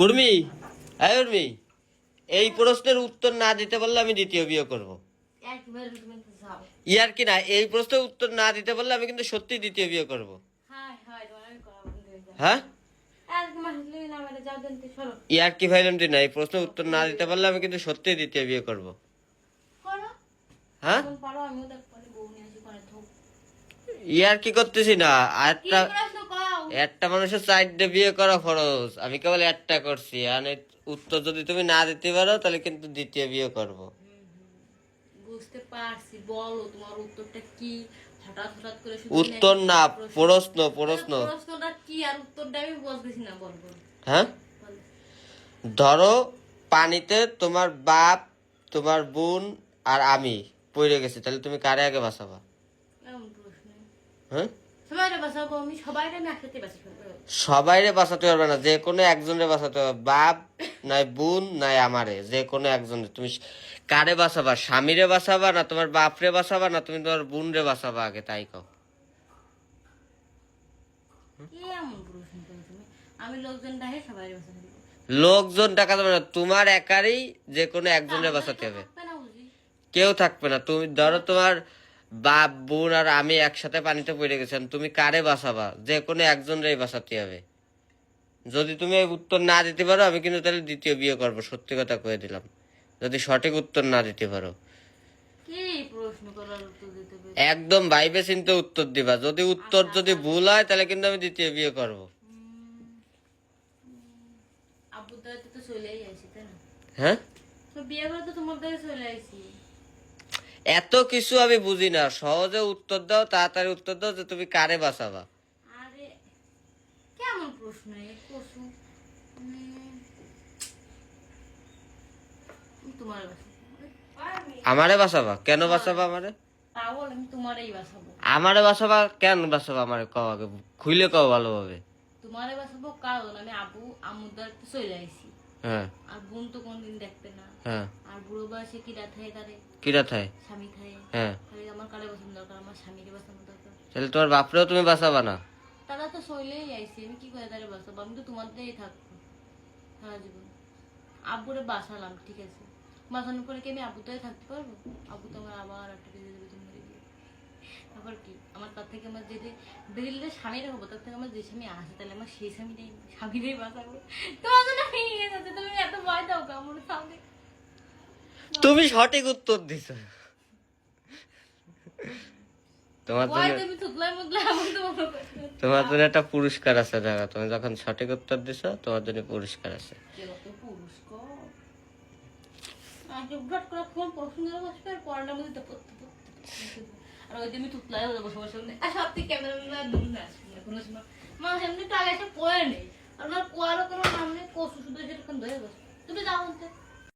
উর্মি, হ্যাঁ উর্মি, এই প্রশ্নের উত্তর না দিতে পারলে আমি দ্বিতীয় বিয়ে করব। ইয়ার কি না, এই প্রশ্নের উত্তর না দিতে পারলে আমি কিন্তু সত্যি দ্বিতীয় বিয়ে করব। হ্যাঁ, ইয়ার কি ভাইলাম না, এই প্রশ্নের উত্তর না দিতে পারলে আমি কিন্তু সত্যি দ্বিতীয় বিয়ে করব। হ্যাঁ, ইয়ার কি করতেছি না। একটা একটা মানুষের চারটে বিয়ে করা ফরজ, আমি কেবল একটা করছি। আর উত্তর যদি তুমি না দিতে পারো তাহলে কিন্তু দ্বিতীয় বিয়ে করব। বুঝতে পারছি, বলো তোমার উত্তরটা কি? হঠাৎ হঠাৎ করে উত্তর না, প্রশ্ন। প্রশ্নটা কি আর উত্তরটা আমি বুঝতেছি না, বলবো। হ্যাঁ, ধরো পানিতে তোমার বাপ, তোমার বোন আর আমি পড়ে গেছি, তাহলে তুমি কারে আগে বাঁচাবা? এমন প্রশ্ন। হ্যাঁ, সবাইরে বাঁচাবো আমি, সবাইরে আমি একসাথে বাঁচাবো। সবাইরে বাঁচাতে পারবে না, যে কোনো একজনের বাঁচাতে হবে। বাপ নাই বোন নাই আমারে, যে কোনো একজনের। তুমি কারে বাঁচাবা? স্বামীরে বাঁচাবা না তোমার বাপরে বাঁচাবা না তুমি তোমার বোন রে বাঁচাবা? আগে তাই কও। কি এমন প্রশ্ন করো তুমি? আমি লোকজন ডাকে সবাইরে বাঁচাবো। লোকজন টাকা দেবে না, তোমার একারই যে কোনো একজনের বাঁচাতে হবে। কেউ থাকবে না। তুমি ধরো তোমার বাপ বোন আর আমি একসাথে পানিতে পড়ে গেছিলাম, তুমি কারে বাঁচাবা? যে কোনো একজনেরই বাঁচাতে হবে। যদি তুমি এই উত্তর না দিতে পারো আমি কিন্তু তাহলে দ্বিতীয় বিয়ে করবো, সত্যি কথা কয়ে দিলাম। যদি সঠিক উত্তর না দিতে পারো, কি প্রশ্ন করার উত্তর দিতে হবে? একদম ভাইবে চিন্তে উত্তর দিবা। যদি উত্তর যদি ভুল হয় তাহলে কিন্তু আমি দ্বিতীয় বিয়ে করবো। আব্বু দাদা তো চলেই আসি, তাই না? হ্যাঁ, তো বিয়ে করে তো তোমার দাদা চলে আসি। এত কিছু আমি বুঝি না, সহজে উত্তর দাও, তাড়াতাড়ি উত্তর দাও যে তুমি কারে বাঁচাবা। আরে কেমন প্রশ্ন করছো? তোমার আমারে বাঁচাবা? কেন বাঁচাবা আমারে? পাগল, আমি তোমারই বাঁচাবো। আমারে বাঁচাবা কেন? বাঁচাবা আমারে কও, আগে খুইলে কও ভালোভাবে। তোমারে বাঁচাবো কারণ আমি আব্বু আম্মুদার চলে আইছি। হ্যাঁ, আর বোন তো কোনদিন দেখবে না। হ্যাঁ, আর বুড়ো বয়সে কিরা থাকে তারে, কিরা থাই? স্বামী থাকে। হ্যাঁ, তাহলে আমার কারে বাঁচানো দরকার, আমার স্বামীকে বাঁচানো দরকার। তাহলে তোমার বাপরেও তুমি বাঁচাবা না? তারা তো চলেই আইছি, আমি কি করে তারে বাঁচাবো? আমি তো তোমাদেরই থাকবো সারা জীবন। আব্বুরে বাঁচালাম, ঠিক আছে, বাঁচানোর পরে কি আমি আব্বুতেই থাকতে পারবো? আব্বু তো আমার আবার একটা দিয়ে দেবে, তুমি মরে গিয়ে। আবার কি আমার তার থেকে আমার যদি বেরিলে স্বামীরা হবো, তার থেকে আমার যে স্বামী আসে, তাহলে আমার সেই স্বামীরাই বাঁচাবো। তোমার জন্য ভেঙে যাচ্ছে, তুমি এত ভয় দাও আমার সামনে। তুমি সঠিক উত্তর দিছো। তোমার জন্য তোমার জন্য একটা পুরস্কার আছে, দেখো তুমি যখন সঠিক উত্তর দিছো তোমার জন্য পুরস্কার আছে। আর ওই আমি তুতলাই হয়ে যাবো সবার সামনে, আর সব থেকে ক্যামেরা দূর না আসবে কোনো সময়। মা এমনি তো আগে এসে পড়ে নেই, আর আমার কোয়ারও কোনো নাম নেই, কষু শুধু যেরকম ধরে বসে। তুমি যাও বলতে